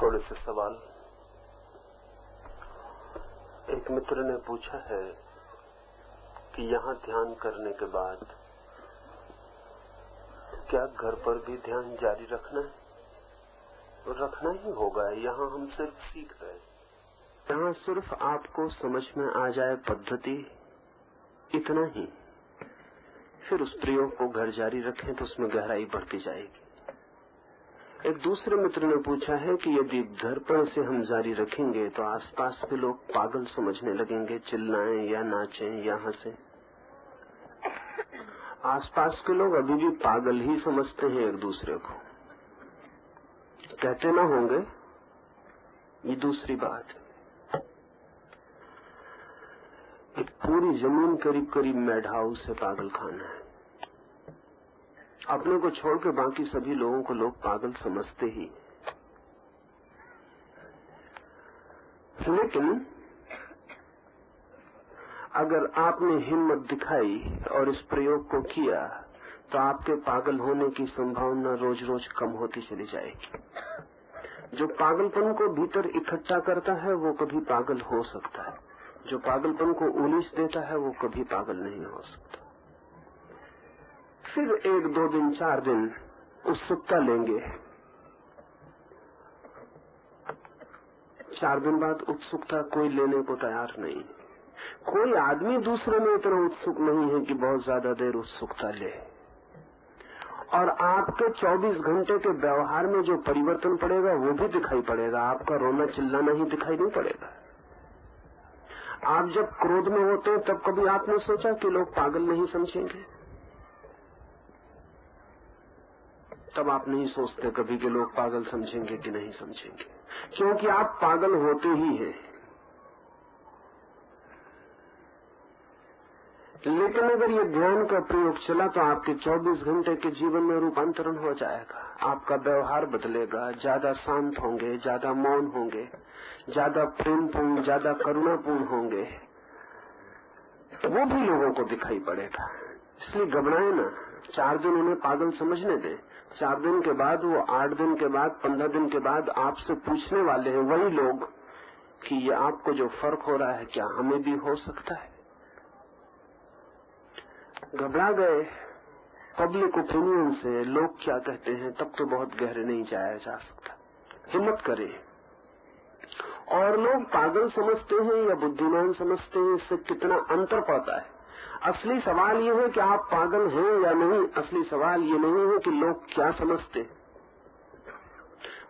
थोड़े से सवाल। एक मित्र ने पूछा है कि यहाँ ध्यान करने के बाद क्या घर पर भी ध्यान जारी रखना है? रखना ही होगा। यहाँ हम सिर्फ सीख रहे हैं। यहाँ सिर्फ आपको समझ में आ जाए पद्धति, इतना ही। फिर उस प्रयोग को घर जारी रखें तो उसमें गहराई बढ़ती जाएगी। एक दूसरे मित्र ने पूछा है कि यदि दर्पण से हम जारी रखेंगे तो आसपास के लोग पागल समझने लगेंगे, चिल्लाएं या नाचें या हंसें। आसपास के लोग अभी भी पागल ही समझते हैं एक दूसरे को, कहते ना होंगे, ये दूसरी बात है। एक पूरी जमीन करीब करीब मैड हाउस है, पागल खाना है। अपने को छोड़ के बाकी सभी लोगों को लोग पागल समझते ही। लेकिन अगर आपने हिम्मत दिखाई और इस प्रयोग को किया तो आपके पागल होने की संभावना रोज रोज कम होती चली जाएगी। जो पागलपन को भीतर इकट्ठा करता है वो कभी पागल हो सकता है, जो पागलपन को उलीच देता है वो कभी पागल नहीं हो सकता। फिर 1, 2 दिन, 4 दिन उत्सुकता लेंगे, 4 दिन बाद उत्सुकता कोई लेने को तैयार नहीं। कोई आदमी दूसरे में इतना उत्सुक नहीं है कि बहुत ज्यादा देर उत्सुकता ले। और आपके 24 घंटे के व्यवहार में जो परिवर्तन पड़ेगा वो भी दिखाई पड़ेगा। आपका रोना चिल्लाना ही दिखाई नहीं पड़ेगा। आप जब क्रोध में होते हैं तब कभी आपने सोचा कि लोग पागल नहीं समझेंगे? तब आप नहीं सोचते कभी कि लोग पागल समझेंगे कि नहीं समझेंगे, क्योंकि आप पागल होते ही हैं। लेकिन अगर ये ध्यान का प्रयोग चला तो आपके 24 घंटे के जीवन में रूपांतरण हो जाएगा। आपका व्यवहार बदलेगा, ज्यादा शांत होंगे, ज्यादा मौन होंगे, ज्यादा प्रेमपूर्ण, ज्यादा करुणापूर्ण होंगे। वो भी लोगों को दिखाई पड़ेगा। इसलिए घबराए ना। 4 दिन उन्हें पागल समझने दें। 4 दिन के बाद, वो 8 दिन के बाद, 15 दिन के बाद आपसे पूछने वाले हैं वही लोग कि ये आपको जो फर्क हो रहा है क्या हमें भी हो सकता है? घबरा गए पब्लिक ओपिनियन से, लोग क्या कहते हैं, तब तो बहुत गहरे नहीं जाया जा सकता। हिम्मत करें। और लोग पागल समझते हैं या बुद्धिमान समझते हैं, इससे कितना अंतर पड़ता है। असली सवाल ये है कि आप पागल हैं या नहीं। असली सवाल ये नहीं है कि लोग क्या समझते।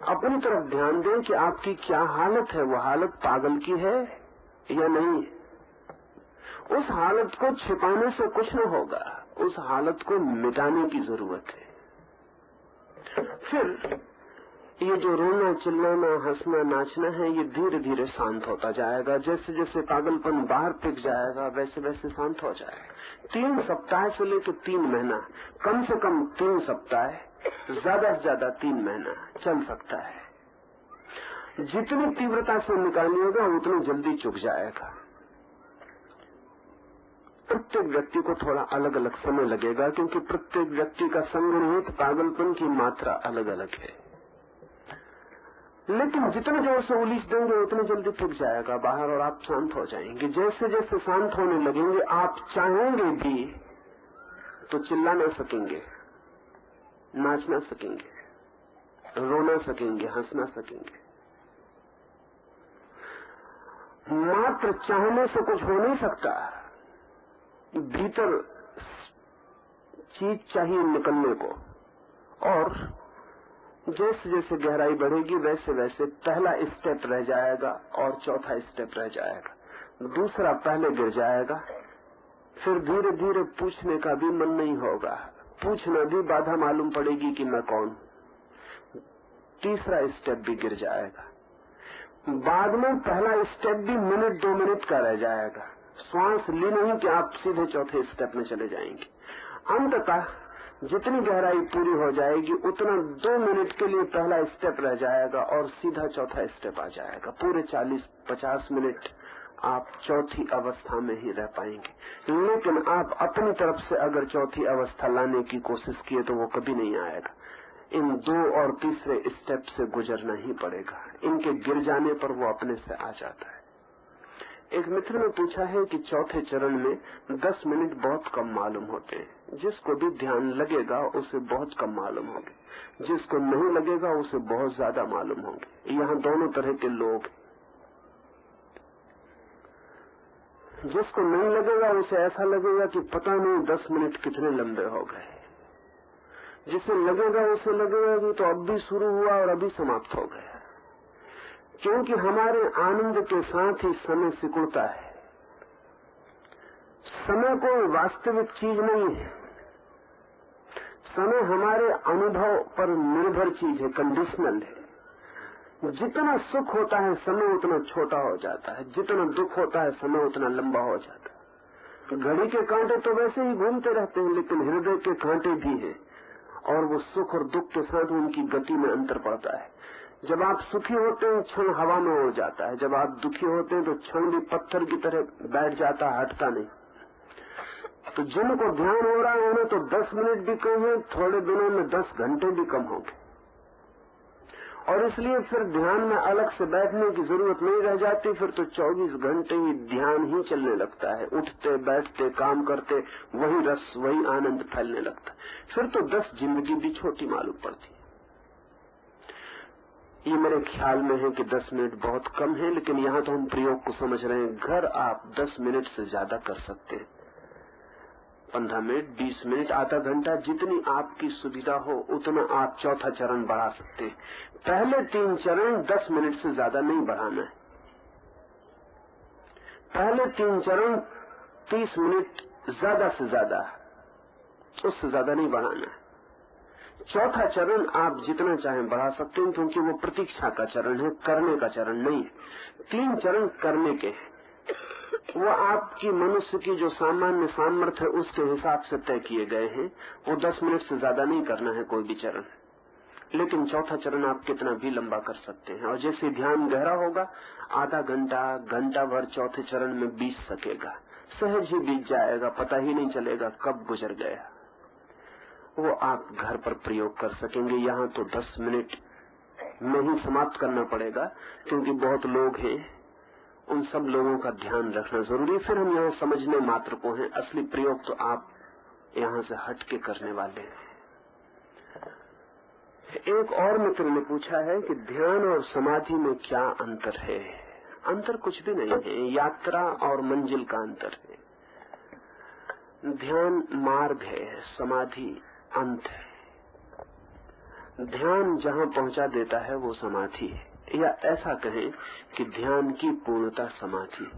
अपनी तरफ ध्यान दें कि आपकी क्या हालत है। वो हालत पागल की है या नहीं। उस हालत को छिपाने से कुछ न होगा, उस हालत को मिटाने की जरूरत है। फिर ये जो रोना, चिल्लाना, हंसना, नाचना है, ये धीरे धीरे शांत होता जाएगा। जैसे जैसे पागलपन बाहर फेंक जाएगा वैसे वैसे शांत हो जाएगा। 3 सप्ताह से लेकर 3 महीना, कम से कम 3 सप्ताह, ज्यादा से ज्यादा 3 महीना चल सकता है। जितनी तीव्रता से निकालिएगा उतनी जल्दी चुक जाएगा। प्रत्येक व्यक्ति को थोड़ा अलग अलग समय लगेगा, क्योंकि प्रत्येक व्यक्ति का संग्रहित पागलपन की मात्रा अलग अलग है। लेकिन जितने जोर से उलीच देंगे उतने जल्दी फूट जाएगा बाहर और आप शांत हो जाएंगे। जैसे जैसे शांत होने लगेंगे आप चाहेंगे भी तो चिल्ला ना सकेंगे, नाच ना सकेंगे, रो ना सकेंगे, हंस ना सकेंगे। मात्र चाहने से कुछ हो नहीं सकता। भीतर चीज चाहिए निकलने को। और जैसे जैसे गहराई बढ़ेगी वैसे वैसे पहला स्टेप रह जाएगा और चौथा स्टेप रह जाएगा। दूसरा पहले गिर जाएगा। फिर धीरे धीरे पूछने का भी मन नहीं होगा, पूछना भी बाधा मालूम पड़ेगी कि मैं कौन। तीसरा स्टेप भी गिर जाएगा। बाद में पहला स्टेप भी मिनट 2 मिनट का रह जाएगा। श्वास ली नहीं कि आप सीधे चौथे स्टेप में चले जाएंगे। अंततः जितनी गहराई पूरी हो जाएगी उतना 2 मिनट के लिए पहला स्टेप रह जाएगा और सीधा चौथा स्टेप आ जाएगा। पूरे 40-50 मिनट आप चौथी अवस्था में ही रह पाएंगे। लेकिन आप अपनी तरफ से अगर चौथी अवस्था लाने की कोशिश किए तो वो कभी नहीं आएगा। इन 2 और तीसरे स्टेप से गुजरना ही पड़ेगा। इनके गिर जाने पर वो अपने से आ जाता है। एक मित्र ने पूछा है कि चौथे चरण में 10 मिनट बहुत कम मालूम होते हैं। जिसको भी ध्यान लगेगा उसे बहुत कम मालूम होंगे, जिसको नहीं लगेगा उसे बहुत ज्यादा मालूम होंगे। यहाँ दोनों तरह के लोग। जिसको नहीं लगेगा उसे ऐसा लगेगा कि पता नहीं 10 मिनट कितने लंबे हो गए। जिसे लगेगा उसे लगेगा कि तो अब भी शुरू हुआ और अभी समाप्त हो गया। क्योंकि हमारे आनंद के साथ ही समय सिकुड़ता है। समय कोई वास्तविक चीज नहीं है। समय हमारे अनुभव पर निर्भर चीज है, कंडीशनल है। जितना सुख होता है समय उतना छोटा हो जाता है, जितना दुख होता है समय उतना लंबा हो जाता है। घड़ी के कांटे तो वैसे ही घूमते रहते हैं, लेकिन हृदय के कांटे भी हैं और वो सुख और दुख के साथ उनकी गति में अंतर पड़ता है। जब आप सुखी होते हैं क्षण हवा में उड़ जाता है, जब आप दुखी होते हैं तो क्षण भी पत्थर की तरह बैठ जाता है, हटता नहीं। तो जिनको ध्यान हो रहा है उन्हें तो 10 मिनट भी कम है, थोड़े दिनों में 10 घंटे भी कम होंगे। और इसलिए फिर ध्यान में अलग से बैठने की जरूरत नहीं रह जाती। फिर तो 24 घंटे ही ध्यान ही चलने लगता है। उठते बैठते काम करते वही रस वही आनंद फैलने लगता है। फिर तो 10 जिंदगी भी छोटी मालूम पड़ती है। ये मेरे ख्याल में है कि 10 मिनट बहुत कम है, लेकिन यहाँ तो हम प्रयोग को समझ रहे हैं। घर आप 10 मिनट से ज्यादा कर सकते हैं। 15 मिनट, 20 मिनट, आधा घंटा, जितनी आपकी सुविधा हो उतना आप चौथा चरण बढ़ा सकते हैं। पहले 3 चरण 10 मिनट से ज्यादा नहीं बढ़ाना है। पहले 3 चरण 30 मिनट ज्यादा से ज्यादा, उससे ज्यादा नहीं बढ़ाना है। चौथा चरण आप जितना चाहें बढ़ा सकते हैं, क्योंकि वो प्रतीक्षा का चरण है, करने का चरण नहीं है। 3 चरण करने के हैं। वो आपकी मनुष्य की जो सामान्य सामर्थ्य है उसके हिसाब से तय किए गए हैं। वो 10 मिनट से ज्यादा नहीं करना है कोई भी चरण, लेकिन चौथा चरण आप कितना भी लंबा कर सकते हैं। और जैसे ध्यान गहरा होगा, आधा घंटा घंटा भर चौथे चरण में बीत सकेगा, सहज ही बीत जाएगा, पता ही नहीं चलेगा कब गुजर गया। वो आप घर पर प्रयोग कर सकेंगे। यहाँ तो 10 मिनट में ही समाप्त करना पड़ेगा, क्योंकि बहुत लोग हैं। उन सब लोगों का ध्यान रखना जरूरी। फिर हम यहाँ समझने मात्र को हैं, असली प्रयोग तो आप यहाँ से हट के करने वाले हैं। एक और मित्र ने पूछा है कि ध्यान और समाधि में क्या अंतर है। अंतर कुछ भी नहीं है, यात्रा और मंजिल का अंतर है। ध्यान मार्ग है, समाधि अंत है। ध्यान जहाँ पहुँचा देता है वो समाधि है, या ऐसा कहें कि ध्यान की पूर्णता समाधि,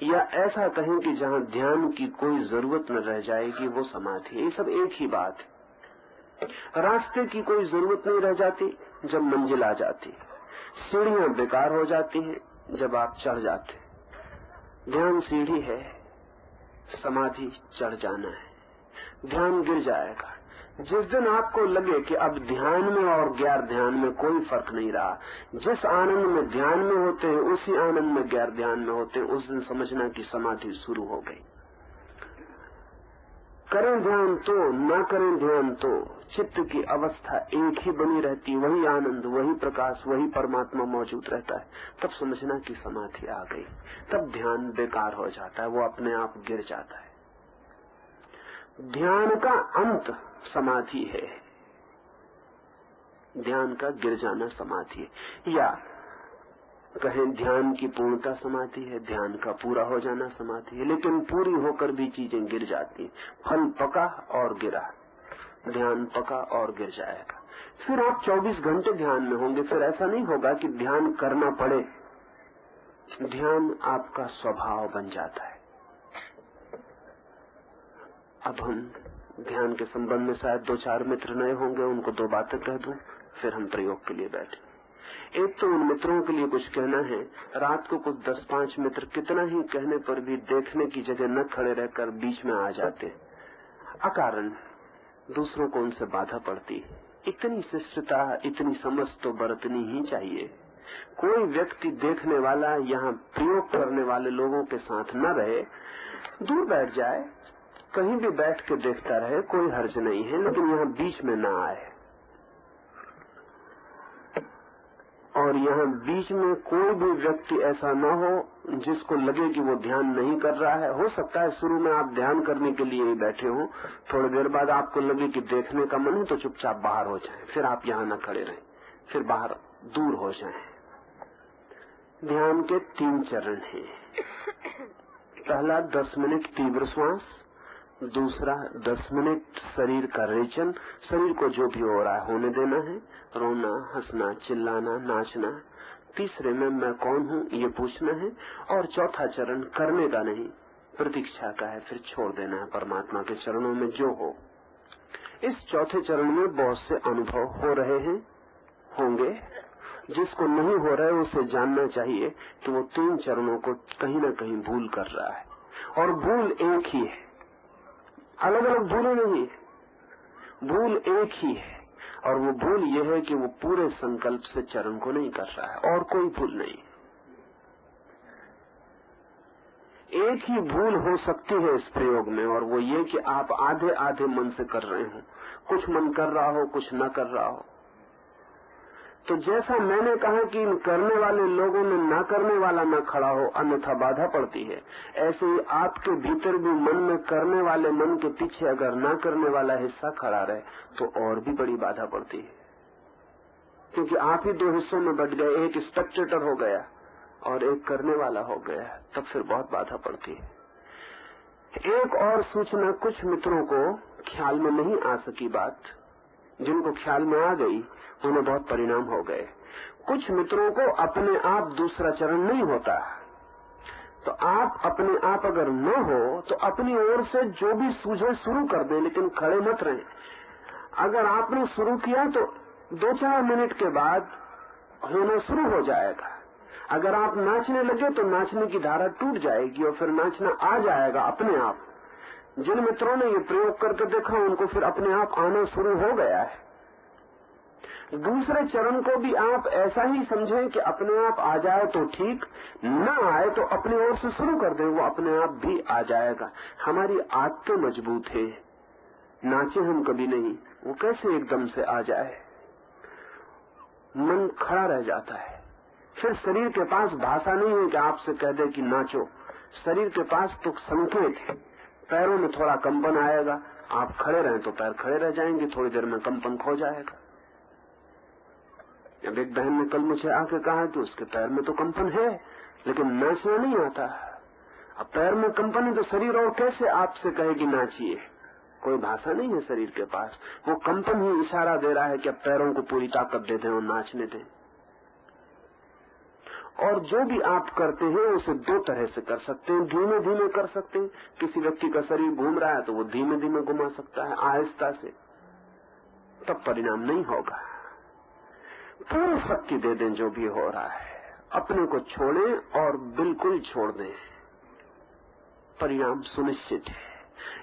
या ऐसा कहें कि जहाँ ध्यान की कोई जरूरत न रह जाएगी वो समाधि है। ये सब एक ही बात है। रास्ते की कोई जरूरत नहीं रह जाती जब मंजिल आ जाती, सीढ़ियां बेकार हो जाती हैं जब आप चढ़ जाते। ध्यान सीढ़ी है, समाधि चढ़ जाना है। ध्यान गिर जाएगा जिस दिन आपको लगे कि अब ध्यान में और गैर ध्यान में कोई फर्क नहीं रहा। जिस आनंद में ध्यान में होते हैं उसी आनंद में गैर ध्यान में होते हैं, उस दिन समझना कि समाधि शुरू हो गई। करें ध्यान तो ना करें ध्यान तो चित्त की अवस्था एक ही बनी रहती, वही आनंद, वही प्रकाश, वही परमात्मा मौजूद रहता है। तब समझना कि समाधि आ गई। तब ध्यान बेकार हो जाता है, वो अपने आप गिर जाता है। ध्यान का अंत समाधि है, ध्यान का गिर जाना समाधि है, या कहें ध्यान की पूर्णता समाधि है, ध्यान का पूरा हो जाना समाधि है। लेकिन पूरी होकर भी चीजें गिर जाती हैं। फल पका और गिरा, ध्यान पका और गिर जाएगा। फिर आप 24 घंटे ध्यान में होंगे। फिर ऐसा नहीं होगा कि ध्यान करना पड़े, ध्यान आपका स्वभाव बन जाता है। अब हम ध्यान के संबंध में शायद 2-4 मित्र नए होंगे, उनको 2 बातें कह दूं, फिर हम प्रयोग के लिए बैठे। एक तो उन मित्रों के लिए कुछ कहना है। रात को कुछ 10-5 मित्र कितना ही कहने पर भी देखने की जगह न खड़े रहकर बीच में आ जाते, अकारण दूसरों को उनसे बाधा पड़ती। इतनी शिष्टता, इतनी समझ तो बरतनी ही चाहिए। कोई व्यक्ति देखने वाला यहाँ प्रयोग करने वाले लोगों के साथ न रहे, दूर बैठ जाए, कहीं भी बैठ के देखता रहे, कोई हर्ज नहीं है, लेकिन यहाँ बीच में न आए। और यहाँ बीच में कोई भी व्यक्ति ऐसा न हो जिसको लगे कि वो ध्यान नहीं कर रहा है। हो सकता है शुरू में आप ध्यान करने के लिए ही बैठे हो, थोड़ी देर बाद आपको लगे कि देखने का मन है तो चुपचाप बाहर हो जाएं, फिर आप यहाँ न खड़े रहें, फिर बाहर दूर हो जाएं। ध्यान के 3 चरण हैं। पहला 10 मिनट तीव्र श्वास, दूसरा 10 मिनट शरीर का रेचन, शरीर को जो भी हो रहा है होने देना है, रोना, हंसना, चिल्लाना, नाचना। तीसरे में मैं कौन हूँ ये पूछना है, और चौथा चरण करने का नहीं, प्रतीक्षा का है, फिर छोड़ देना है परमात्मा के चरणों में जो हो। इस चौथे चरण में बहुत से अनुभव हो रहे हैं, होंगे। जिसको नहीं हो रहा है उसे जानना चाहिए कि वो 3 चरणों को कहीं न कहीं भूल कर रहा है, और भूल एक ही है, अलग अलग भूलें नहीं, भूल एक ही है। और वो भूल ये है कि वो पूरे संकल्प से चरण को नहीं कर रहा है, और कोई भूल नहीं। एक ही भूल हो सकती है इस प्रयोग में, और वो ये कि आप आधे आधे मन से कर रहे हो, कुछ मन कर रहा हो, कुछ न कर रहा हो। तो जैसा मैंने कहा कि इन करने वाले लोगों में ना करने वाला न खड़ा हो अन्यथा बाधा पड़ती है, ऐसे ही आपके भीतर भी मन में करने वाले मन के पीछे अगर ना करने वाला हिस्सा खड़ा रहे तो और भी बड़ी बाधा पड़ती है, क्योंकि आप ही 2 हिस्सों में बट गए, एक स्पेक्टेटर हो गया और एक करने वाला हो गया, तब फिर बहुत बाधा पड़ती है। एक और सूचना, कुछ मित्रों को ख्याल में नहीं आ सकी बात, जिनको ख्याल में आ गई उन्हें बहुत परिणाम हो गए। कुछ मित्रों को अपने आप दूसरा चरण नहीं होता, तो आप अपने आप अगर न हो तो अपनी ओर से जो भी सूझे शुरू कर दें, लेकिन खड़े मत रहें। अगर आपने शुरू किया तो 2-4 मिनट के बाद होना शुरू हो जाएगा। अगर आप नाचने लगे तो नाचने की धारा टूट जाएगी और फिर नाचना आ जाएगा अपने आप। जिन मित्रों ने ये प्रयोग करके देखा उनको फिर अपने आप आना शुरू हो गया है। दूसरे चरण को भी आप ऐसा ही समझें कि अपने आप आ जाए तो ठीक, न आए तो अपनी ओर से शुरू कर दें, वो अपने आप भी आ जाएगा। हमारी आदतें मजबूत है, नाचे हम कभी नहीं, वो कैसे एकदम से आ जाए। मन खड़ा रह जाता है, फिर शरीर के पास भाषा नहीं है कि आपसे कह दे कि नाचो। शरीर के पास तो संकेत है, पैरों में थोड़ा कंपन आएगा, आप खड़े रहें तो पैर खड़े रह जाएंगे, थोड़ी देर में कंपन खो जाएगा। जब एक बहन ने कल मुझे आके कहा कि उसके पैर में तो कंपन है लेकिन नाचना नहीं आता। अब पैर में कंपन है तो शरीर और कैसे आपसे कहे कि नाचिए, कोई भाषा नहीं है शरीर के पास, वो कंपन ही इशारा दे रहा है कि अब पैरों को पूरी ताकत दे दें और नाचने दें। और जो भी आप करते हैं उसे 2 तरह से कर सकते हैं, धीमे धीमे कर सकते हैं। किसी व्यक्ति का शरीर घूम रहा है तो वो धीमे धीमे घुमा सकता है, आहिस्ता से, तब परिणाम नहीं होगा। पूरी शक्ति दे दें जो भी हो रहा है, अपने को छोड़ें और बिल्कुल छोड़ दें, परिणाम सुनिश्चित है।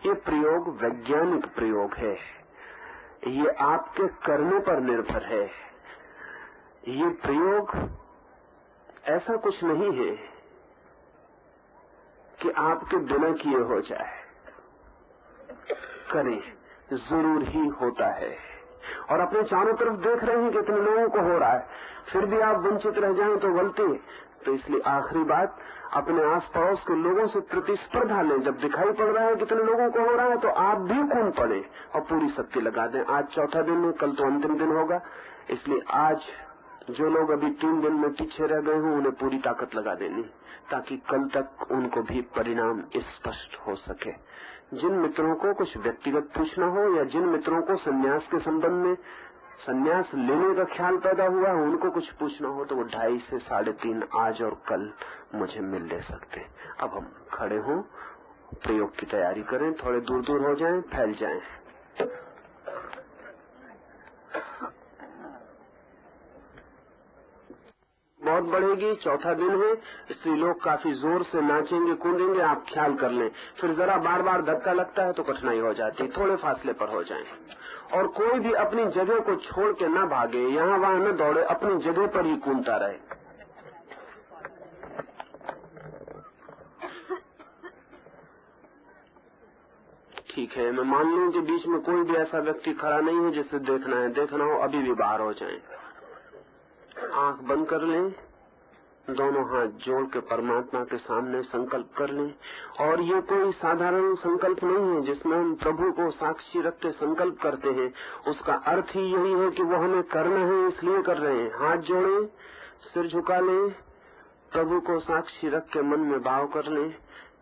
ये प्रयोग वैज्ञानिक प्रयोग है, ये आपके करने पर निर्भर है। ये प्रयोग ऐसा कुछ नहीं है कि आपके बिना किए हो जाए, करें, जरूर ही होता है। और अपने चारों तरफ देख रहे हैं कि इतने लोगों को हो रहा है, फिर भी आप वंचित रह जाएं तो गलती है। तो इसलिए आखिरी बात, अपने आस पड़ोस के लोगों से प्रतिस्पर्धा लें। जब दिखाई पड़ रहा है कितने लोगों को हो रहा है तो आप भी कूद पड़े और पूरी शक्ति लगा दें। आज चौथा दिन है, कल तो अंतिम दिन होगा, इसलिए आज जो लोग अभी 3 दिन में पीछे रह गए हों उन्हें पूरी ताकत लगा देनी, ताकि कल तक उनको भी परिणाम स्पष्ट हो सके। जिन मित्रों को कुछ व्यक्तिगत पूछना हो या जिन मित्रों को संन्यास के संबंध में, संन्यास लेने का ख्याल पैदा हुआ है, उनको कुछ पूछना हो तो वो 2:30 से 3:30 आज और कल मुझे मिल ले सकते। अब हम खड़े हों, प्रयोग की तैयारी करें, थोड़े दूर दूर हो जाएं, फैल जाएं। बहुत बढ़ेगी, चौथा दिन है, इसलिए लोग काफी जोर से नाचेंगे, कूदेंगे, आप ख्याल कर लें। फिर जरा बार बार धक्का लगता है तो कठिनाई हो जाती है, थोड़े फासले पर हो जाएं। और कोई भी अपनी जगह को छोड़ के न भागे, यहाँ वहाँ न दौड़े, अपनी जगह पर ही कूदता रहे। ठीक है, मैं मान लूं कि बीच में कोई भी ऐसा व्यक्ति खड़ा नहीं है जिसे देखना है, देखना हो अभी भी बाहर हो जाएं। आंख बंद कर लें, दोनों हाथ जोड़ के परमात्मा के सामने संकल्प कर लें। और ये कोई साधारण संकल्प नहीं है जिसमें हम प्रभु को साक्षी रख के संकल्प करते हैं। उसका अर्थ ही यही है कि वो हमें करना है, इसलिए कर रहे हैं। हाथ जोड़ें, सिर झुका लें, प्रभु को साक्षी रख के मन में भाव कर लें,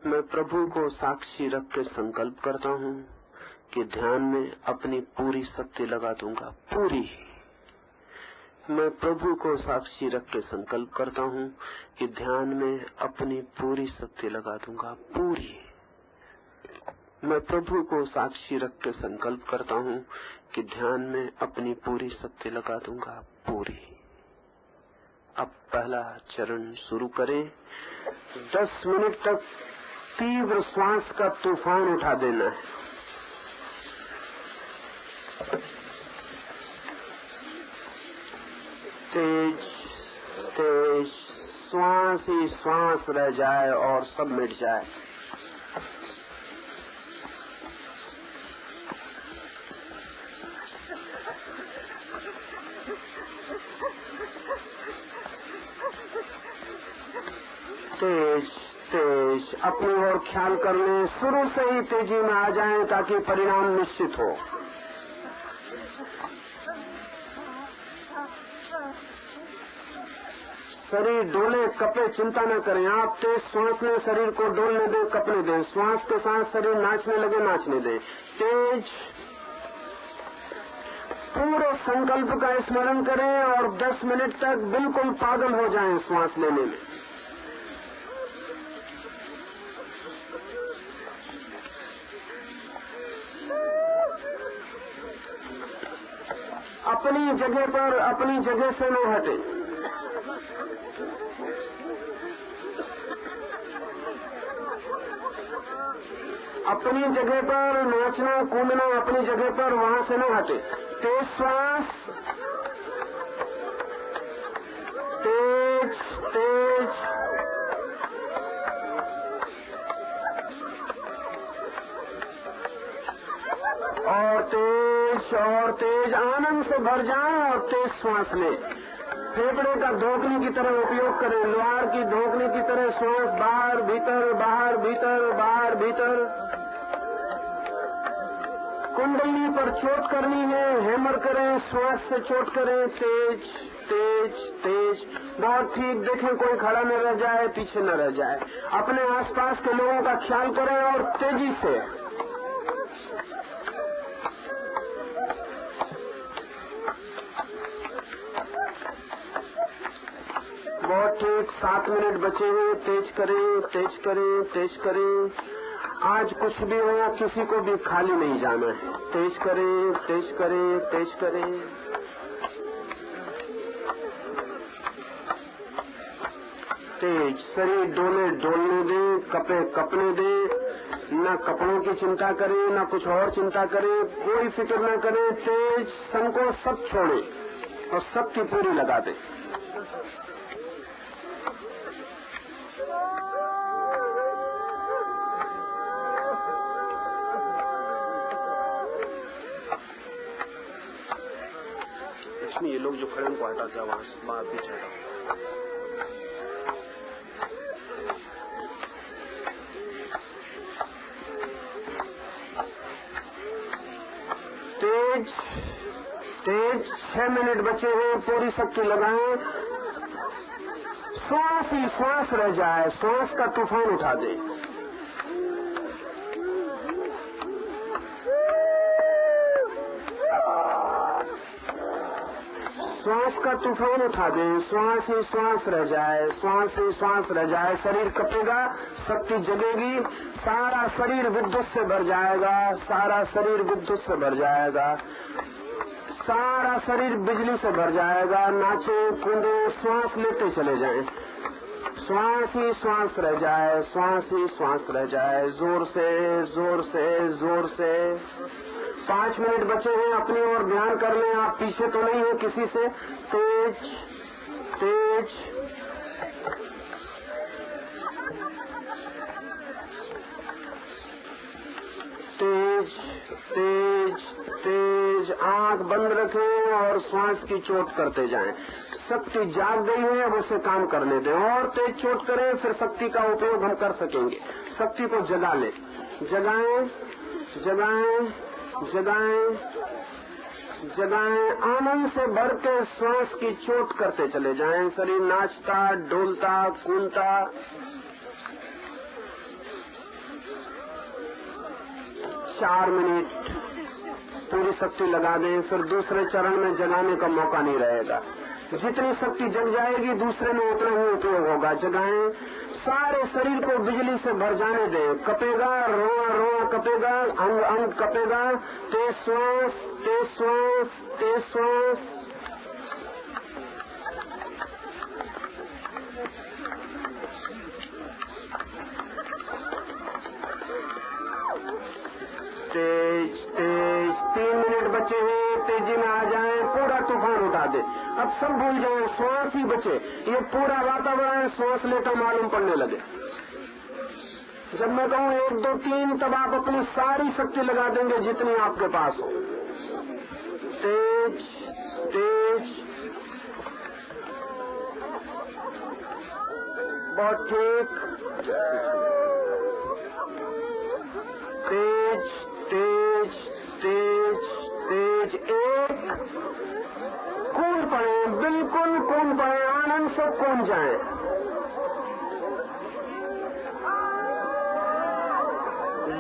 मैं प्रभु को साक्षी रख के संकल्प करता हूँ कि ध्यान में अपनी पूरी शक्ति लगा दूंगा, पूरी। मैं प्रभु को साक्षी रख के संकल्प करता हूँ कि ध्यान में अपनी पूरी शक्ति लगा दूंगा, पूरी। मैं प्रभु को साक्षी रख के संकल्प करता हूँ कि ध्यान में अपनी पूरी शक्ति लगा दूंगा, पूरी। अब पहला चरण शुरू करें। 10 मिनट तक तीव्र श्वास का तूफान उठा देना है। तेज तेज श्वास ही श्वास रह जाए और सब मिट जाए। तेज तेज अपनी ओर ख्याल कर लें, शुरू से ही तेजी में आ जाएं ताकि परिणाम निश्चित हो। शरीर डोले कपे चिंता न करें। आप तेज श्वास में शरीर को डोलने दें, कपने दें। श्वास के साथ शरीर नाचने लगे, नाचने दें। तेज पूरे संकल्प का स्मरण करें और 10 मिनट तक बिल्कुल पागल हो जाएं श्वास लेने में। अपनी जगह पर, अपनी जगह से न हटे। अपनी जगह पर नाचना कूदना, अपनी जगह पर, वहां से न हटे। तेज श्वास, तेज तेज और तेज आनंद से भर जाएं और तेज श्वास लें। फेफड़े का धोखने की तरह उपयोग करें, लोहार की धोखने की तरह श्वास बाहर भीतर, बाहर भीतर, बाहर भीतर। कुंडली पर चोट करनी है, हैमर करें, श्वास से चोट करें। तेज तेज तेज, बहुत ठीक। देखें कोई खड़ा न रह जाए, पीछे न रह जाए। अपने आसपास के लोगों का ख्याल करें और तेजी से। बहुत ठीक। 7 मिनट बचे हैं। तेज करें, तेज करें, तेज करें। आज कुछ भी हो, किसी को भी खाली नहीं जाना है। तेज करें, तेज करें, तेज करें। तेज शरीर डोले डोलने दें, कपे कपने दें। न कपड़ों की चिंता करें, न कुछ और चिंता करें, कोई फिक्र न करें। तेज संकोच सब छोड़े और सबकी पूरी लगा दें। ये लोग जो खड़े उनको हटा दिया, वहां बाहर पीछे हटा। तेज तेज 6 मिनट बचे हैं, पूरी शक्ति लगाएं। श्वास ही श्वास रह जाए, श्वास का तूफान उठा दे। श्वास का तूफान उठा दें, श्वास ही श्वास रह जाए, श्वास ही श्वास रह जाए। शरीर कपेगा, शक्ति जगेगी, सारा शरीर विद्युत से भर जाएगा, सारा शरीर विद्युत से भर जाएगा, सारा शरीर बिजली से भर जाएगा। नाचे कूदे, श्वास लेते चले जाएं। श्वास ही श्वास रह जाए, श्वास ही श्वास रह जाए। जोर से जोर से जोर से। 5 मिनट बचे हैं, अपनी ओर ध्यान कर लें। आप पीछे तो नहीं है किसी से। तेज तेज तेज तेज तेज। आंख बंद रखें और श्वास की चोट करते जाएं। शक्ति जाग गई है, अब उसे काम करने दें। और तेज चोट करें, फिर शक्ति का उपयोग हम कर सकेंगे। शक्ति को जगा ले, जगाएं जगाएं जगाएं जगाएं। आनंद से भर के श्वास की चोट करते चले जाएं। शरीर नाचता, डोलता, कूदता। 4 मिनट पूरी शक्ति लगा दें, फिर दूसरे चरण में जगाने का मौका नहीं रहेगा। जितनी शक्ति जग जाएगी दूसरे में उतना ही उपयोग होगा। जगाएं, सारे शरीर को बिजली से भर जाने दें। कपेगा, रोआ रोआ कपेगा, अंग अंग कपेगा। तेज श्वास, तेज श्वास, तेज श्वास। तेज तेज 3 मिनट बचे हैं, तेजी में आ जाएं, पूरा तूफान उठा दे। अब सब भूल जाएं, श्वास ही बचे। ये पूरा वातावरण श्वास लेकर मालूम पड़ने लगे। जब मैं कहूँ 1 2 3, तब आप अपनी सारी शक्ति लगा देंगे जितनी आपके पास हो। तेज तेज, बहुत ठीक। तेज तेज तेज तेज। 1, कूद पड़े, बिल्कुल कूद पड़े, आनंद से कूद जाए।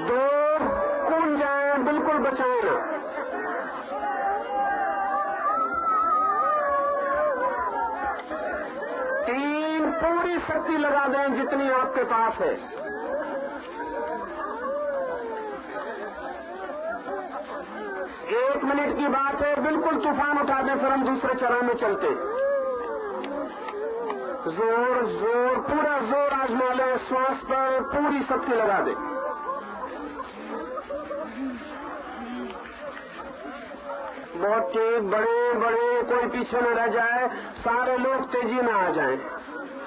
2, कूद जाए, बिल्कुल बचाए ना। 3, पूरी शक्ति लगा दें जितनी आपके पास है। 1 मिनट की बात है, बिल्कुल तूफान उठा दें, फिर हम दूसरे चरण में चलते। जोर जोर, पूरा जोर आजमा लें, श्वास पर पूरी शक्ति लगा दें। बहुत तेज, बड़े बड़े, कोई पीछे न रह जाए, सारे लोग तेजी में आ जाएं।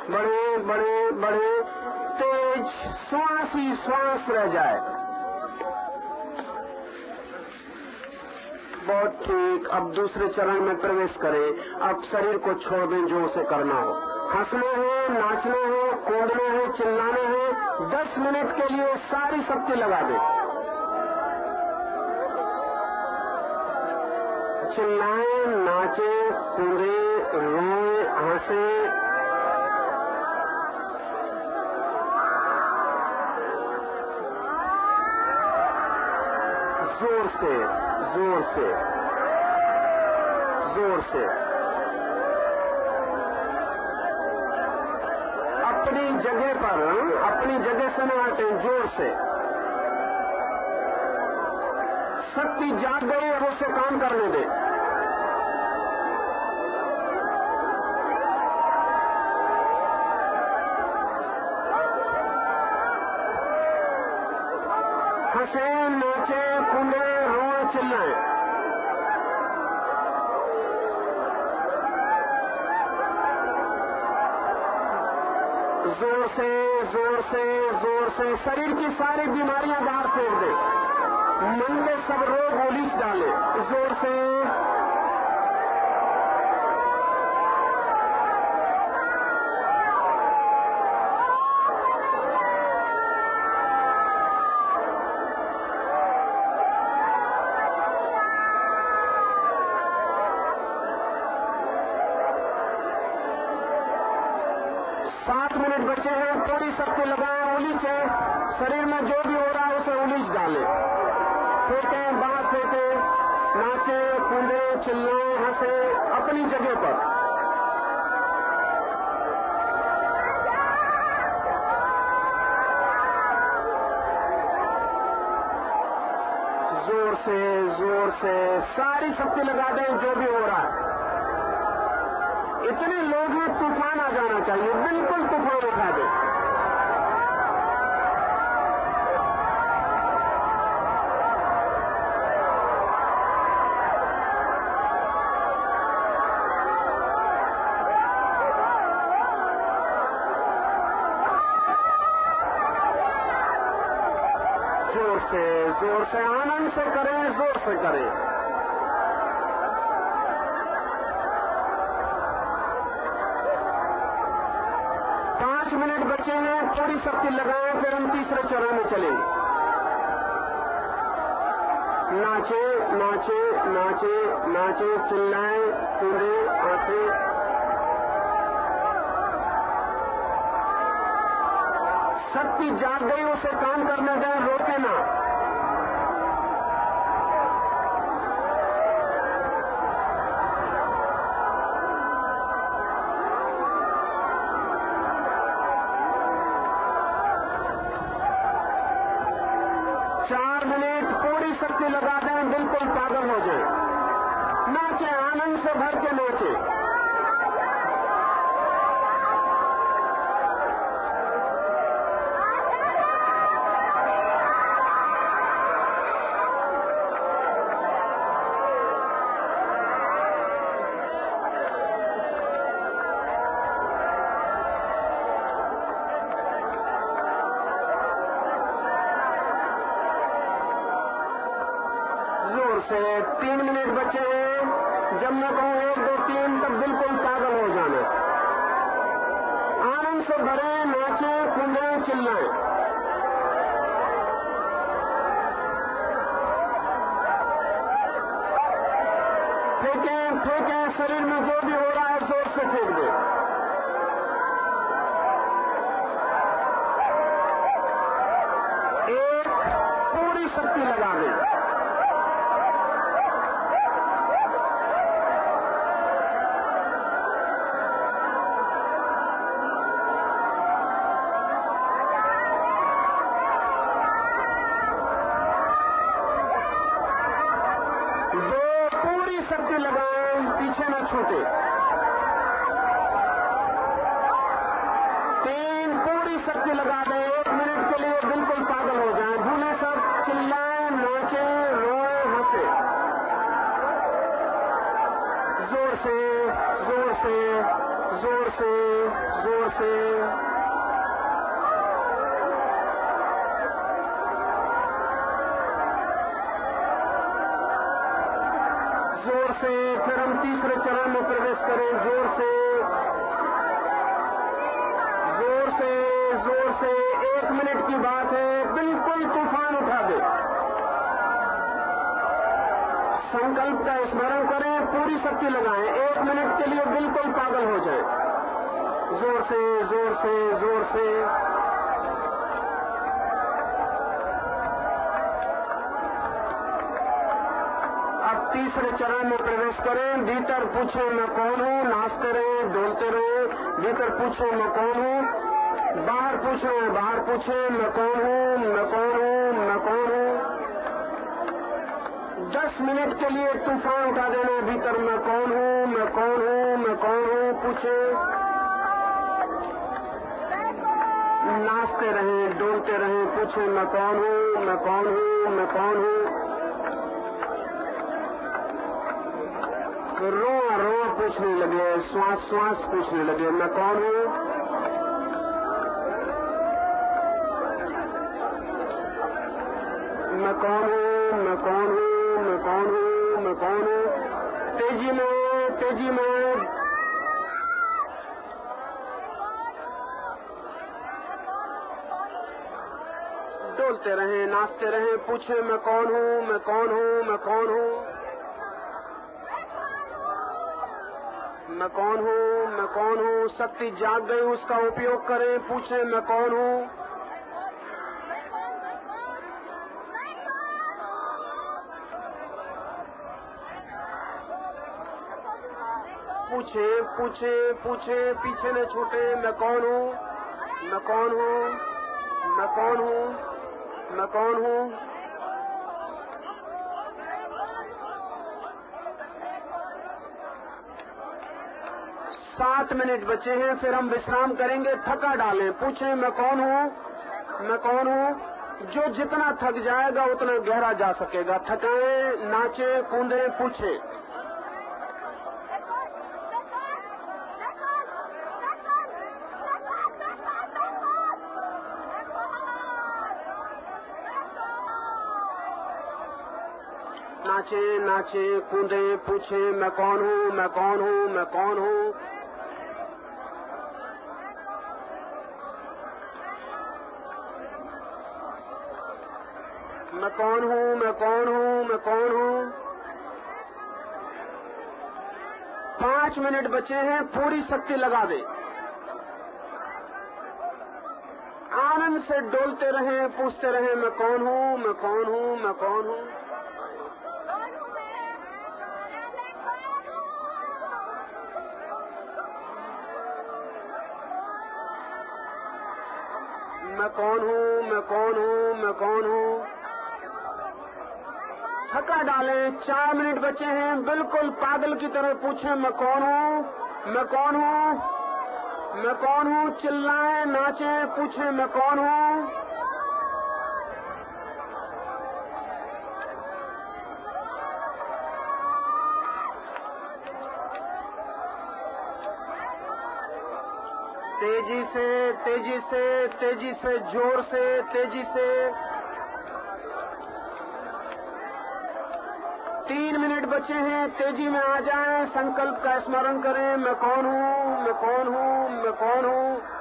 बड़े बड़े बड़े, तेज, श्वास ही श्वास रह जाए। बहुत ठीक। अब दूसरे चरण में प्रवेश करें। अब शरीर को छोड़ दें जो उसे करना हो। हंसना है, नाचना है, कूदना है, चिल्लाना है। 10 मिनट के लिए सारी शक्ति लगा दें। चिल्लाएं, नाचे, कूदे, रोए, हंसे। जोर से, जोर से, जोर से। अपनी जगह पर, अपनी जगह से न हटें, जोर से। शक्ति जाग गई, अब उसे काम करने दे। हंसे, नाचे, कूदे, रोए, चिल्लाएं। जोर से, जोर से, जोर से। शरीर की सारी बीमारियां बाहर फेंक दे। मन में सब रोग उलीच डाले। जोर से। बचे हैं, पूरी शक्ति लगाएं, उलीचे। शरीर में जो भी हो रहा है उसे उलीच डाले। फेंके, बाहर फेंके, नाचे, कूदे, चिल्लाए, हंसे, अपनी जगह पर। जोर से, जोर से सारी शक्ति लगा दें जो भी हो रहा है। इतने लोग हैं, तूफान आ जाना चाहिए, बिल्कुल तूफान उठा दे। जोर से आनंद से करें, जोर से करें। 5 मिनट बचे हैं, थोड़ी शक्ति लगाएं, फिर हम तीसरे चरण में चलेंगे। नाचे नाचे नाचे नाचे, चिल्लाएं, कूदे, आंखें। शक्ति जाग गई, उसे काम करने दें, रोके ना। शक्ति लगा दें, बिल्कुल पागल हो जाए। नाचे, आनंद से भर के नाचे। से 3 मिनट बचे हैं। जब मैं कहूँ 1, 2, 3 तब बिल्कुल पागल हो जाना। आनंद से भरे, नाचे, कूदे, चिल्लाएं। फेंकें फेंकें, शरीर में जो भी हो रहा है जोर से फेंक दे। एक पूरी शक्ति लगा दें। शक्ति लगाएं, पीछे न छूटे। 3 पूरी शक्ति लगा दें, 1 मिनट के लिए बिल्कुल पागल हो जाएं, भूले सब, चिल्लाएं, नाचे, रोए, हंसे। जोर से जोर से जोर से जोर से। जोर से, फिर हम तीसरे चरण में प्रवेश करें। जोर से जोर से जोर से। 1 मिनट की बात है, बिल्कुल तूफान उठा दे। संकल्प का स्मरण करें, पूरी शक्ति लगाएं, 1 मिनट के लिए बिल्कुल पागल हो जाए। जोर से जोर से जोर से। तीसरे चरण में प्रवेश करें। भीतर पूछे मैं कौन हूँ, नाचते रहे, डोलते रहे। भीतर पूछे मैं कौन हूँ, बाहर पूछे मैं कौन हूँ, मैं कौन हूँ, मैं कौन हूँ। 10 मिनट के लिए तूफान उठा देना। भीतर मैं कौन हूँ, मैं कौन हूँ, मैं कौन हूँ पूछे। नाचते रहे, डोलते रहे, पूछे मैं कौन हूँ, मैं कौन हूँ, मैं कौन हूँ। रोआ रोआ पूछने लगे, श्वास श्वास पूछने लगे मैं कौन हूँ। मैं कौन हूँ, मैं कौन हूँ, मैं कौन हूँ, मैं कौन हूँ। तेजी में तेजी में। डोलते रहे, नाचते रहे, पूछे मैं कौन हूँ, मैं कौन हूँ, मैं कौन हूँ। मैं कौन हूँ, मैं कौन हूँ। शक्ति जाग गई, उसका उपयोग करें। पूछे मैं कौन हूँ। पूछे पूछे पूछे, पीछे न छूटे। मैं कौन हूँ, मैं कौन हूँ, मैं कौन हूँ, मैं कौन हूँ। 7 मिनट बचे हैं, फिर हम विश्राम करेंगे। थका डालें, पूछें मैं कौन हूँ, मैं कौन हूँ। जो जितना थक जाएगा उतना गहरा जा सकेगा। थकाएं, नाचे, कूदे, पूछे। नाचे नाचे, कूदे, पूछे मैं कौन हूँ, मैं कौन हूँ, मैं कौन हूँ। मैं कौन हूँ, मैं कौन हूँ, मैं कौन हूँ। 5 मिनट बचे हैं, पूरी शक्ति लगा दे। आनंद से डोलते रहें, पूछते रहें, मैं कौन हूँ, मैं कौन हूँ, मैं कौन हूँ। मैं कौन हूँ, मैं कौन हूँ, मैं कौन हूँ। थका डालें, 4 मिनट बचे हैं, बिल्कुल पागल की तरह पूछें, मैं कौन हूँ, मैं कौन हूँ, मैं कौन हूँ। चिल्लाएं, नाचें, पूछें, मैं कौन हूँ। तेजी से, तेजी से, तेजी से, जोर से, तेजी से। 3 मिनट बचे हैं, तेजी में आ जाएं, संकल्प का स्मरण करें, मैं कौन हूँ, मैं कौन हूँ, मैं कौन हूँ।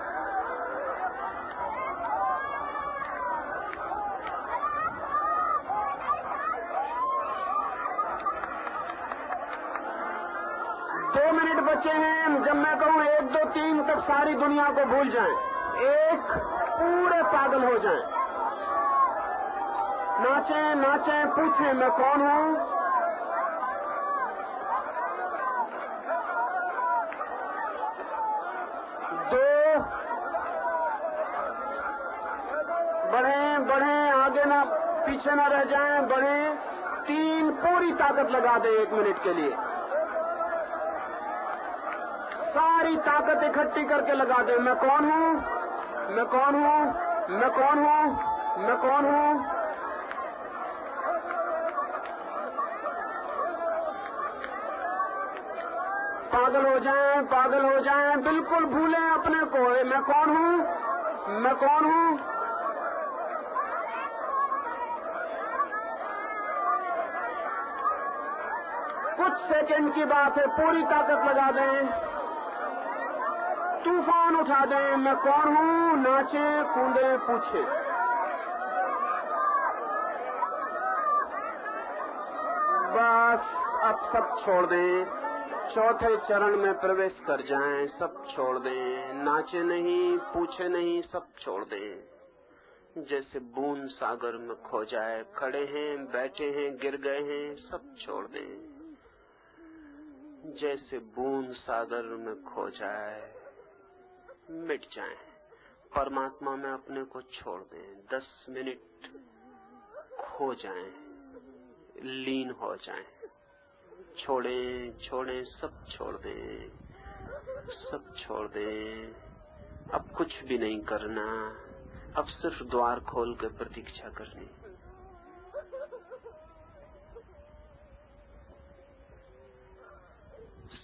बचे हैं। जब मैं कहूँ 1 2 3 तब सारी दुनिया को भूल जाएं, एक पूरे पागल हो जाएं। नाचें, नाचें, पूछें, मैं कौन हूँ। दो, बढ़ें, बढ़ें, आगे ना पीछे ना रह जाएं, बढ़ें। 3, पूरी ताकत लगा दें 1 मिनट के लिए। सारी ताकत इकट्ठी करके लगा दे। मैं कौन हूँ, मैं कौन हूँ, मैं कौन हूँ, मैं कौन हूँ। पागल हो जाएं, पागल हो जाएं, बिल्कुल भूलें अपने को। मैं कौन हूँ, मैं कौन हूँ। कुछ सेकंड की बात है, पूरी ताकत लगा दें, तूफान उठा दें। मैं कौन हूँ, नाचे, कूदे, पूछे। बस अब सब छोड़ दें, चौथे चरण में प्रवेश कर जाएं। सब छोड़ दें, नाचे नहीं, पूछे नहीं, सब छोड़ दें। जैसे बूंद सागर में खो जाए, खड़े हैं, बैठे हैं, गिर गए हैं, सब छोड़ दें। जैसे बूंद सागर में खो जाए, मिट जाएं, परमात्मा में अपने को छोड़ दें। 10 मिनट खो जाएं, लीन हो जाएं। छोड़ें, छोड़ें, सब छोड़ दें, सब छोड़ दें। अब कुछ भी नहीं करना, अब सिर्फ द्वार खोल के प्रतीक्षा करनी।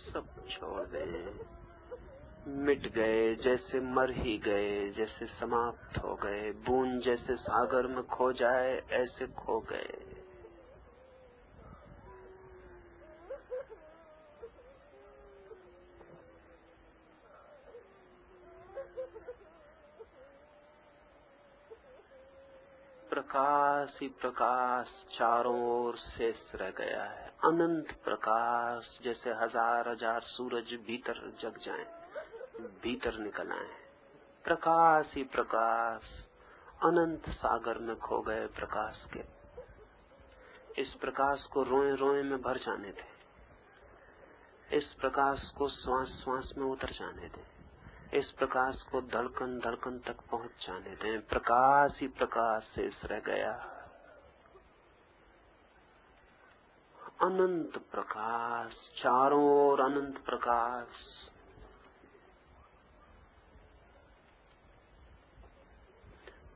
सब छोड़ दें, मिट गए, जैसे मर ही गए, जैसे समाप्त हो गए। बूंद जैसे सागर में खो जाए, ऐसे खो गए। प्रकाश ही प्रकाश चारों ओर शेष रह गया है। अनंत प्रकाश, जैसे 1000 सूरज भीतर जग जाएं, भीतर निकल आए। प्रकाश ही प्रकाश, अनंत सागर में खो गए प्रकाश के। इस प्रकाश को रोए रोए में भर जाने दे। इस प्रकाश को श्वास श्वास में उतर जाने दे। इस प्रकाश को धड़कन धड़कन तक पहुंच जाने दें। प्रकाश ही प्रकाश शेष रह गया। अनंत प्रकाश, चारों ओर अनंत प्रकाश।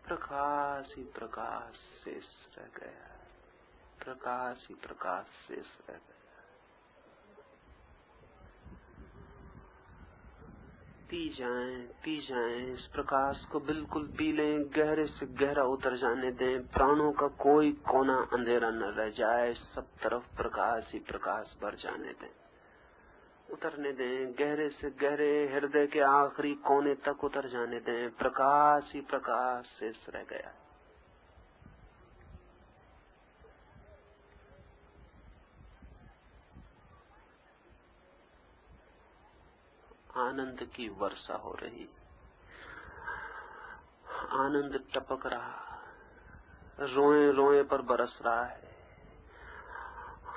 प्रकाश ही प्रकाश शेष रह गया। प्रकाश ही प्रकाश शेष रह गया। पी जाएं, इस प्रकाश को बिल्कुल पी लें, गहरे से गहरा उतर जाने दें। प्राणों का कोई कोना अंधेरा न रह जाए, सब तरफ प्रकाश ही प्रकाश भर जाने दें। उतरने दें, गहरे से गहरे हृदय के आखिरी कोने तक उतर जाने दें। प्रकाश ही प्रकाश शेष रह गया। आनंद की वर्षा हो रही, आनंद टपक रहा, रोए रोए पर बरस रहा है।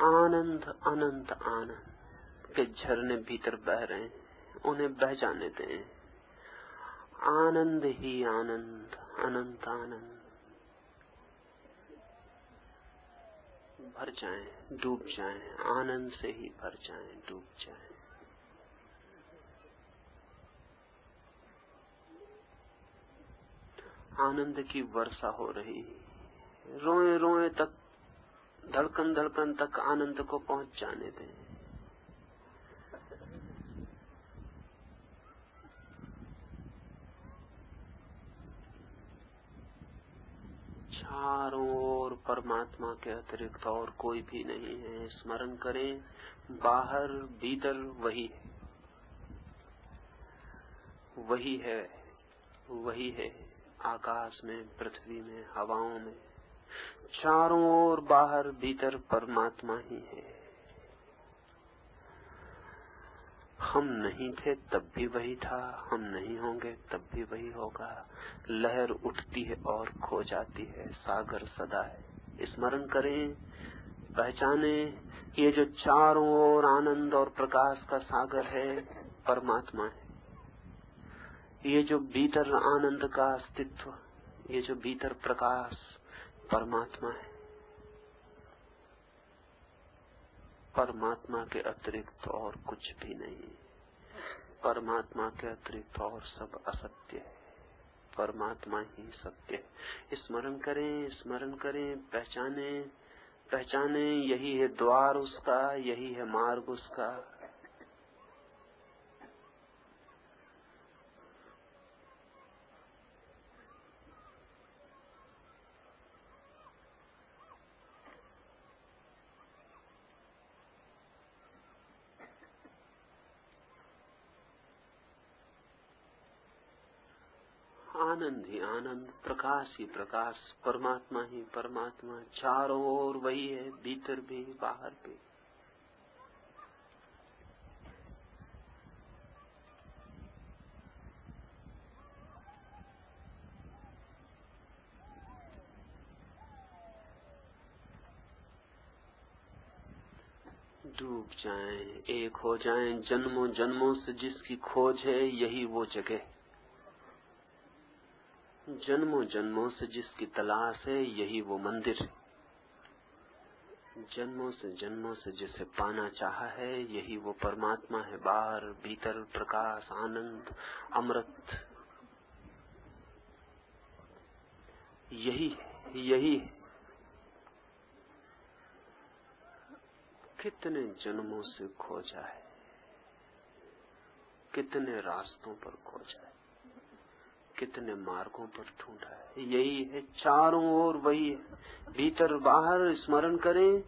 आनंद अनंत आनंद के झरने भीतर बह रहे हैं, उन्हें बह जाने दें। आनंद ही आनंद, अनंत आनंद। भर जाएं, डूब जाएं, आनंद से ही भर जाएं, डूब जाएं। आनंद की वर्षा हो रही, रोए रोए तक, धड़कन धड़कन तक आनंद को पहुंच जाने दें। चारों ओर परमात्मा के अतिरिक्त और कोई भी नहीं है। स्मरण करें, बाहर भीतर वही है, वही है, वही है। आकाश में, पृथ्वी में, हवाओं में, चारों ओर बाहर भीतर परमात्मा ही है। हम नहीं थे तब भी वही था, हम नहीं होंगे तब भी वही होगा। लहर उठती है और खो जाती है, सागर सदा है। स्मरण करें, पहचाने, ये जो चारों ओर आनंद और प्रकाश का सागर है, परमात्मा है। ये जो भीतर आनंद का अस्तित्व, ये जो भीतर प्रकाश, परमात्मा है। परमात्मा के अतिरिक्त और कुछ भी नहीं। परमात्मा के अतिरिक्त और सब असत्य है, परमात्मा ही सत्य है। स्मरण करें, स्मरण करें, पहचाने, पहचाने, यही है द्वार उसका, यही है मार्ग उसका। आनंद ही आनंद, प्रकाश ही प्रकाश, परमात्मा ही परमात्मा। चारों ओर वही है, भीतर भी बाहर भी। डूब जाएं, एक हो जाएं। जन्मों जन्मों से जिसकी खोज है, यही वो जगह। जन्मों जन्मों से जिसकी तलाश है, यही वो मंदिर। जन्मों से जिसे पाना चाहा है, यही वो परमात्मा है। बाहर भीतर प्रकाश, आनंद, अमृत, यही यही। कितने जन्मों से खोजा है, कितने रास्तों पर खोजा है, कितने मार्गों पर ढूंढा है। यही है, चारों ओर वही है, भीतर बाहर। स्मरण करें,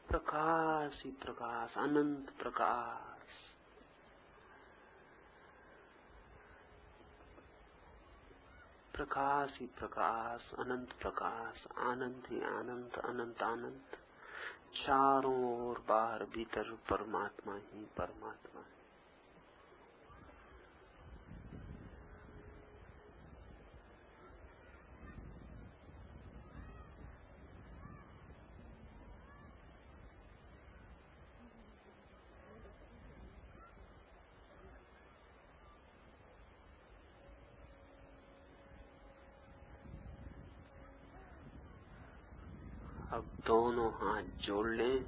प्रकाश ही प्रकाश, अनंत प्रकाश। प्रकाश ही प्रकाश, अनंत प्रकाश, आनंद ही आनंद, अनंत आनंद। चारों ओर बाहर भीतर परमात्मा ही परमात्मा है। अब दोनों हाथ जोड़ लें,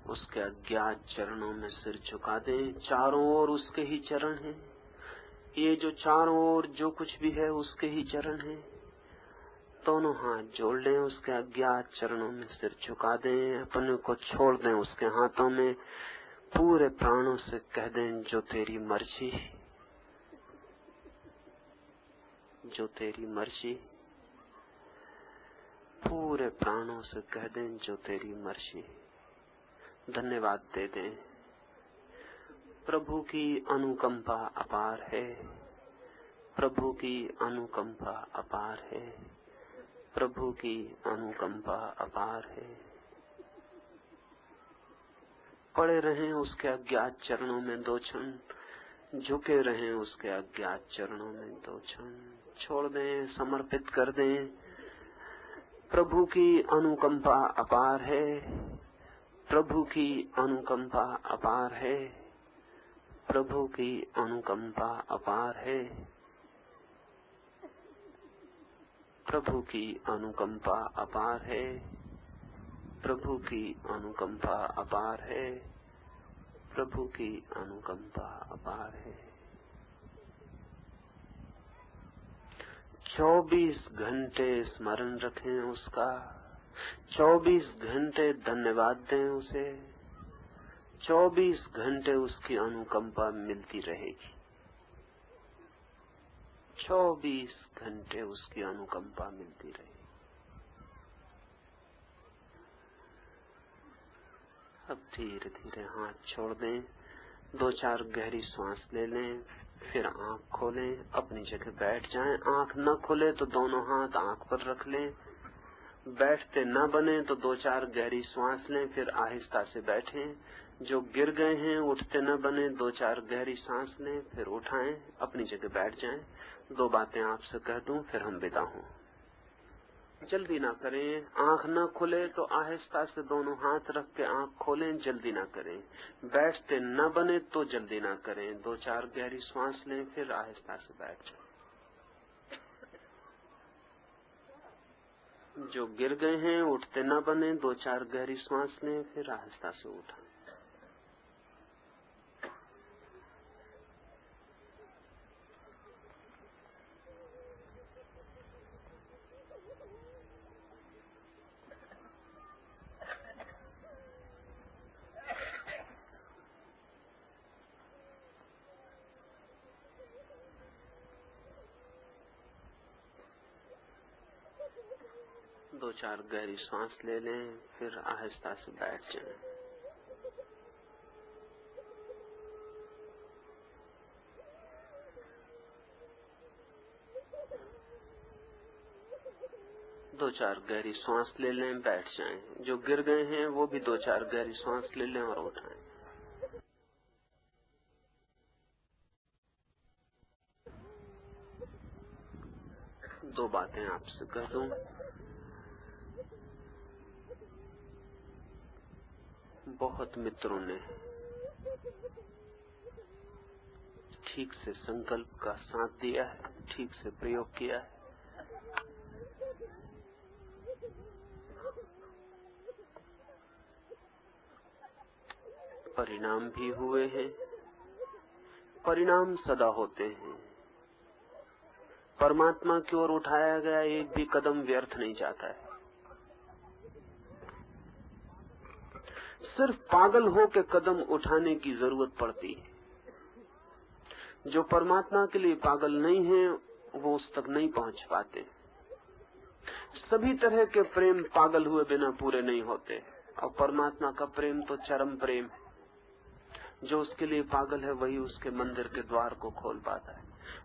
उसके अज्ञात चरणों में सिर झुका दें। चारों ओर उसके ही चरण हैं। ये जो चारों ओर जो कुछ भी है, उसके ही चरण हैं। दोनों हाथ जोड़ लें, उसके अज्ञात चरणों में सिर झुका दें, अपने को छोड़ दें उसके हाथों में। पूरे प्राणों से कह दें, जो तेरी मर्जी, जो तेरी मर्जी। पूरे प्राणों से कह दें, जो तेरी मर्जी। धन्यवाद दे दें। प्रभु की अनुकंपा अपार है, प्रभु की अनुकंपा अपार है। प्रभु की अनुकंपा अपार है। पड़े रहें उसके अज्ञात चरणों में 2 क्षण, झुके रहें उसके अज्ञात चरणों में 2 क्षण, छोड़ दें, समर्पित कर दें। प्रभु की अनुकंपा अपार है, प्रभु की अनुकंपा अपार है, प्रभु की अनुकंपा अपार है, प्रभु की अनुकंपा अपार है, प्रभु की अनुकंपा अपार है, प्रभु की अनुकंपा अपार है। 24 घंटे स्मरण रखें उसका, 24 घंटे धन्यवाद दें उसे, 24 घंटे उसकी अनुकंपा मिलती रहेगी, 24 घंटे उसकी अनुकंपा मिलती रहेगी। अब धीरे धीरे हाथ छोड़ दें, 2-4 गहरी सांस ले लें, फिर आंख खोलें, अपनी जगह बैठ जाएं। आंख न खुले तो दोनों हाथ आंख पर रख लें, बैठते न बने तो 2-4 गहरी सांस लें, फिर आहिस्ता से बैठें। जो गिर गए हैं उठते न बने, 2-4 गहरी सांस लें, फिर उठाएं, अपनी जगह बैठ जाएं। 2 बातें आपसे कह दूं, फिर हम विदा हों। जल्दी ना करें, आंख न खुले तो आहिस्ता से दोनों हाथ रख के आंख खोलें, जल्दी ना करें। बैठते न बने तो जल्दी ना करें, 2-4 गहरी सांस लें, फिर आहिस्ता से बैठ जाएं। जो गिर गए हैं उठते न बने, 2-4 गहरी सांस लें, फिर आहिस्ता से उठाएं। दो चार गहरी सांस ले लें, फिर आहिस्ता से बैठ जाएं। दो चार गहरी सांस ले लें, बैठ जाएं। जो गिर गए हैं वो भी 2-4 गहरी सांस ले लें और उठाएं। दो बातें आपसे कह दूं। बहुत मित्रों ने ठीक से संकल्प का साथ दिया है, ठीक से प्रयोग किया है। परिणाम भी हुए हैं। परिणाम सदा होते हैं। परमात्मा की ओर उठाया गया एक भी कदम व्यर्थ नहीं जाता है। सिर्फ पागल हो के कदम उठाने की जरूरत पड़ती है। जो परमात्मा के लिए पागल नहीं है वो उस तक नहीं पहुंच पाते। सभी तरह के प्रेम पागल हुए बिना पूरे नहीं होते, और परमात्मा का प्रेम तो चरम प्रेम है। जो उसके लिए पागल है वही उसके मंदिर के द्वार को खोल पाता है।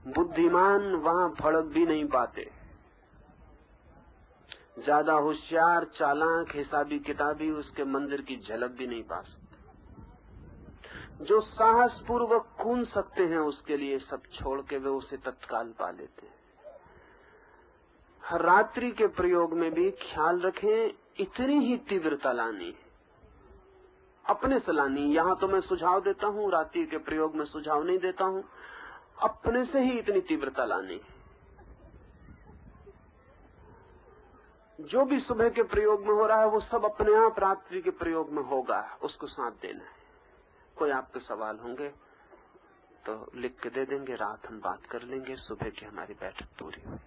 बुद्धिमान वहां फड़क भी नहीं पाते। ज्यादा होशियार, चालाक, हिसाबी किताबी उसके मंदिर की झलक भी नहीं पा सकते। जो साहस पूर्वक कूद सकते हैं उसके लिए सब छोड़ के वे उसे तत्काल पा लेते हैं। हर रात्रि के प्रयोग में भी ख्याल रखें, इतनी ही तीव्रता लानी, अपने से लानी। यहाँ तो मैं सुझाव देता हूँ, रात्रि के प्रयोग में सुझाव नहीं देता हूँ। अपने से ही इतनी तीव्रता लानी। जो भी सुबह के प्रयोग में हो रहा है वो सब अपने आप रात्रि के प्रयोग में होगा, उसको साथ देना है। कोई आपके सवाल होंगे तो लिख के दे देंगे, रात हम बात कर लेंगे। सुबह की हमारी बैठक पूरी हुई।